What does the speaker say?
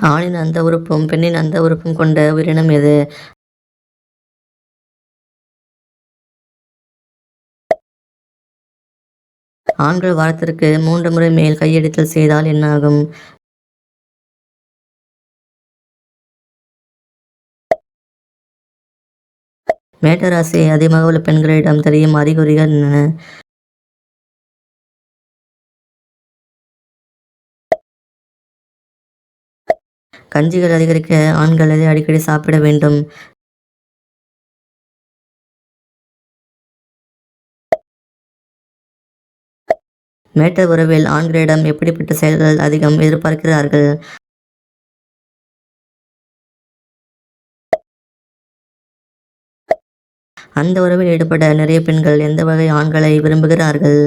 ஆணின் அந்த உறுப்பும் பெண்ணின் அந்த உறுப்பும் கொண்ட உயிரினம் எது? ஆண்கள் வாரத்திற்கு 3 முறை மேல் கையடித்தல் செய்தால் என்னாகும்? மேட ராசியை அதிகமாக உள்ள பெண்களிடம் தெரியும் அறிகுறிகள் என்ன? கஞ்சிகள் அதிகரிக்க ஆண்கள் எதை அடிக்கடி சாப்பிட வேண்டும்? மேட்ட உறவில் ஆண்களிடம் எப்படிப்பட்ட செயல்கள் அதிகம் எதிர்பார்க்கிறார்கள்? அந்த உறவில் ஈடுபட நிறைய பெண்கள் எந்த வகை ஆண்களை விரும்புகிறார்கள்?